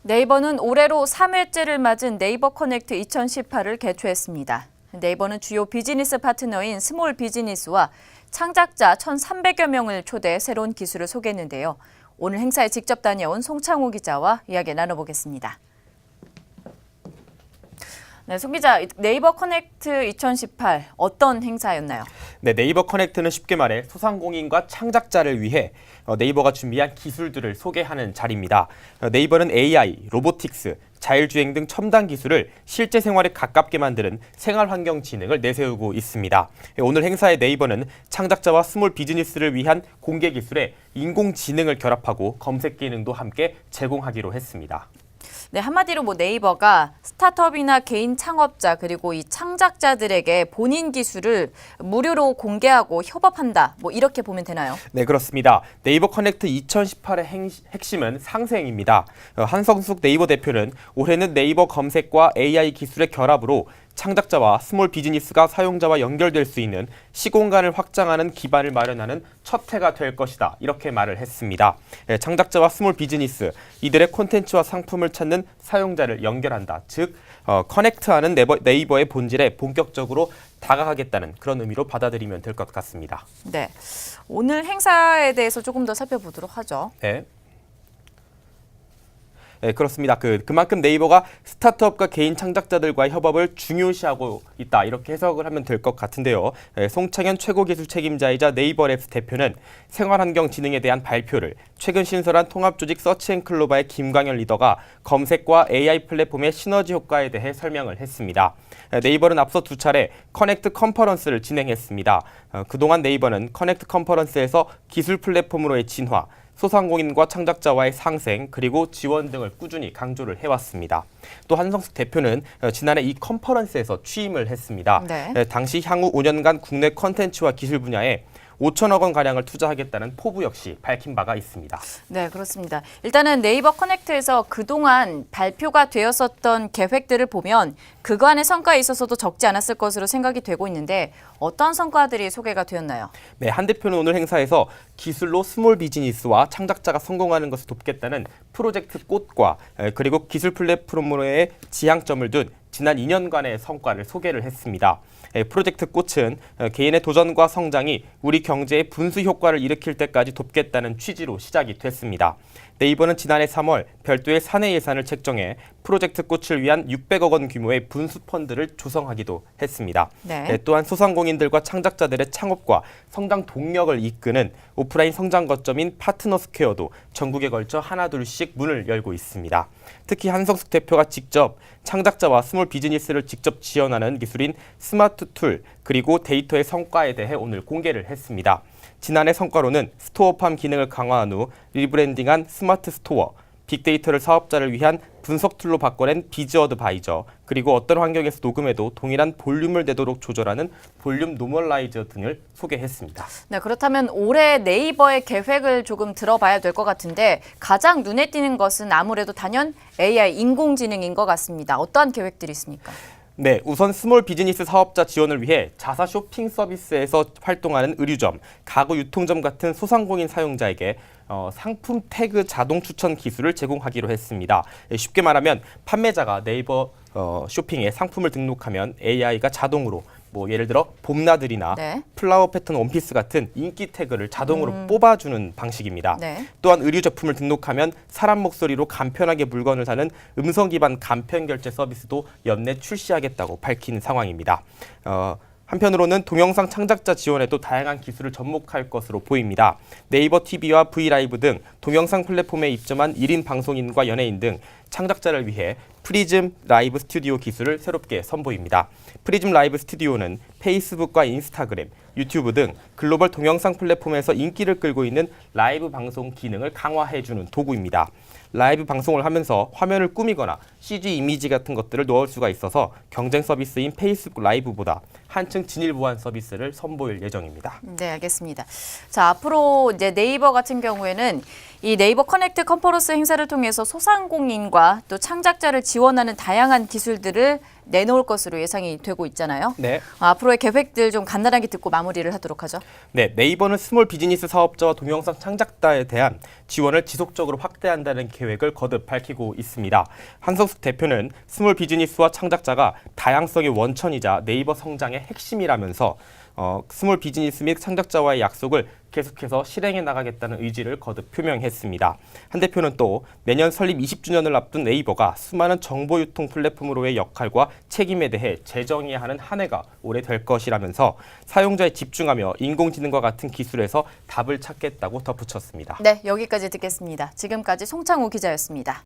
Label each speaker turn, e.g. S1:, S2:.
S1: 네이버는 올해로 3회째를 맞은 네이버 커넥트 2018을 개최했습니다. 네이버는 주요 비즈니스 파트너인 스몰 비즈니스와 창작자 1,300여 명을 초대해 새로운 기술을 소개했는데요. 오늘 행사에 직접 다녀온 송창호 기자와 이야기 나눠보겠습니다. 네, 송 기자, 네이버 커넥트 2018 어떤 행사였나요?
S2: 네, 네이버 커넥트는 쉽게 말해 소상공인과 창작자를 위해 네이버가 준비한 기술들을 소개하는 자리입니다. 네이버는 AI, 로보틱스, 자율주행 등 첨단 기술을 실제 생활에 가깝게 만드는 생활환경 지능을 내세우고 있습니다. 오늘 행사에 네이버는 창작자와 스몰 비즈니스를 위한 공개 기술에 인공지능을 결합하고 검색 기능도 함께 제공하기로 했습니다.
S1: 네, 한마디로 네이버가 스타트업이나 개인 창업자 그리고 이 창작자들에게 본인 기술을 무료로 공개하고 협업한다. 이렇게 보면 되나요?
S2: 네, 그렇습니다. 네이버 커넥트 2018의 핵심은 상생입니다. 한성숙 네이버 대표는 올해는 네이버 검색과 AI 기술의 결합으로 창작자와 스몰 비즈니스가 사용자와 연결될 수 있는 시공간을 확장하는 기반을 마련하는 첫 해가 될 것이다. 이렇게 말을 했습니다. 창작자와 스몰 비즈니스, 이들의 콘텐츠와 상품을 찾는 사용자를 연결한다. 즉, 커넥트하는 네이버의 본질에 본격적으로 다가가겠다는 그런 의미로 받아들이면 될 것 같습니다.
S1: 네, 오늘 행사에 대해서 조금 더 살펴보도록 하죠.
S2: 네. 네, 그렇습니다. 그만큼 네이버가 스타트업과 개인 창작자들과의 협업을 중요시하고 있다. 이렇게 해석을 하면 될 것 같은데요. 송창현 최고기술 책임자이자 네이버랩스 대표는 생활환경 지능에 대한 발표를 최근 신설한 통합조직 서치앤클로바의 김광현 리더가 검색과 AI 플랫폼의 시너지 효과에 대해 설명을 했습니다. 네이버는 앞서 두 차례 커넥트 컨퍼런스를 진행했습니다. 그동안 네이버는 커넥트 컨퍼런스에서 기술 플랫폼으로의 진화, 소상공인과 창작자와의 상생, 그리고 지원 등을 꾸준히 강조를 해왔습니다. 또 한성숙 대표는 지난해 이 컨퍼런스에서 취임을 했습니다.
S1: 네.
S2: 당시 향후 5년간 국내 컨텐츠와 기술 분야에 5천억 원가량을 투자하겠다는 포부 역시 밝힌 바가 있습니다.
S1: 네, 그렇습니다. 일단은 네이버 커넥트에서 그동안 발표가 되었었던 계획들을 보면 그간의 성과에 있어서도 적지 않았을 것으로 생각이 되고 있는데 어떤 성과들이 소개가 되었나요?
S2: 네, 한 대표는 오늘 행사에서 기술로 스몰 비즈니스와 창작자가 성공하는 것을 돕겠다는 프로젝트 꽃과 그리고 기술 플랫폼으로의 지향점을 둔 지난 2년간의 성과를 소개를 했습니다. 프로젝트 꽃은 개인의 도전과 성장이 우리 경제에 분수 효과를 일으킬 때까지 돕겠다는 취지로 시작이 됐습니다. 네이버는 지난해 3월 별도의 사내 예산을 책정해 프로젝트 꽃을 위한 600억 원 규모의 분수 펀드를 조성하기도 했습니다.
S1: 네.
S2: 또한 소상공인들과 창작자들의 창업과 성장 동력을 이끄는 오프라인 성장 거점인 파트너 스퀘어도 전국에 걸쳐 하나둘씩 문을 열고 있습니다. 특히 한성숙 대표가 직접 창작자와 스몰 비즈니스를 직접 지원하는 기술인 스마트 툴 그리고 데이터의 성과에 대해 오늘 공개를 했습니다. 지난해 성과로는 스토어팜 기능을 강화한 후 리브랜딩한 스마트 스토어, 빅데이터를 사업자를 위한 분석 툴로 바꿔낸 비즈 어드바이저, 그리고 어떤 환경에서 녹음해도 동일한 볼륨을 내도록 조절하는 볼륨 노멀라이저 등을 소개했습니다.
S1: 네, 그렇다면 올해 네이버의 계획을 조금 들어봐야 될 것 같은데 가장 눈에 띄는 것은 아무래도 단연 AI 인공지능인 것 같습니다. 어떠한 계획들이 있습니까?
S2: 네, 우선 스몰 비즈니스 사업자 지원을 위해 자사 쇼핑 서비스에서 활동하는 의류점, 가구 유통점 같은 소상공인 사용자에게 상품 태그 자동 추천 기술을 제공하기로 했습니다. 쉽게 말하면 판매자가 네이버 쇼핑에 상품을 등록하면 AI가 자동으로 예를 들어 봄나들이나
S1: 네.
S2: 플라워 패턴 원피스 같은 인기 태그를 자동으로 뽑아주는 방식입니다.
S1: 네.
S2: 또한 의류 제품을 등록하면 사람 목소리로 간편하게 물건을 사는 음성 기반 간편 결제 서비스도 연내 출시하겠다고 밝힌 상황입니다. 한편으로는 동영상 창작자 지원에도 다양한 기술을 접목할 것으로 보입니다. 네이버 TV와 브이라이브 등 동영상 플랫폼에 입점한 1인 방송인과 연예인 등 창작자를 위해 프리즘 라이브 스튜디오 기술을 새롭게 선보입니다. 프리즘 라이브 스튜디오는 페이스북과 인스타그램, 유튜브 등 글로벌 동영상 플랫폼에서 인기를 끌고 있는 라이브 방송 기능을 강화해주는 도구입니다. 라이브 방송을 하면서 화면을 꾸미거나 CG 이미지 같은 것들을 넣을 수가 있어서 경쟁 서비스인 페이스북 라이브보다 한층 진일보한 서비스를 선보일 예정입니다.
S1: 네, 알겠습니다. 자, 앞으로 이제 네이버 같은 경우에는 이 네이버 커넥트 컨퍼런스 행사를 통해서 소상공인과 또 창작자를 지원하는 다양한 기술들을 내놓을 것으로 예상이 되고 있잖아요.
S2: 네.
S1: 앞으로의 계획들 좀 간단하게 듣고 마무리를 하도록 하죠.
S2: 네, 네이버는 스몰 비즈니스 사업자와 동영상 창작자에 대한 지원을 지속적으로 확대한다는 계획을 거듭 밝히고 있습니다. 한성숙 대표는 스몰 비즈니스와 창작자가 다양성의 원천이자 네이버 성장의 핵심이라면서 스몰 비즈니스 및 창작자와의 약속을 계속해서 실행해 나가겠다는 의지를 거듭 표명했습니다. 한 대표는 또 내년 설립 20주년을 앞둔 네이버가 수많은 정보 유통 플랫폼으로의 역할과 책임에 대해 재정의해야 하는 한 해가 올해 될 것이라면서 사용자에 집중하며 인공지능과 같은 기술에서 답을 찾겠다고 덧붙였습니다.
S1: 네, 여기까지 듣겠습니다. 지금까지 송창우 기자였습니다.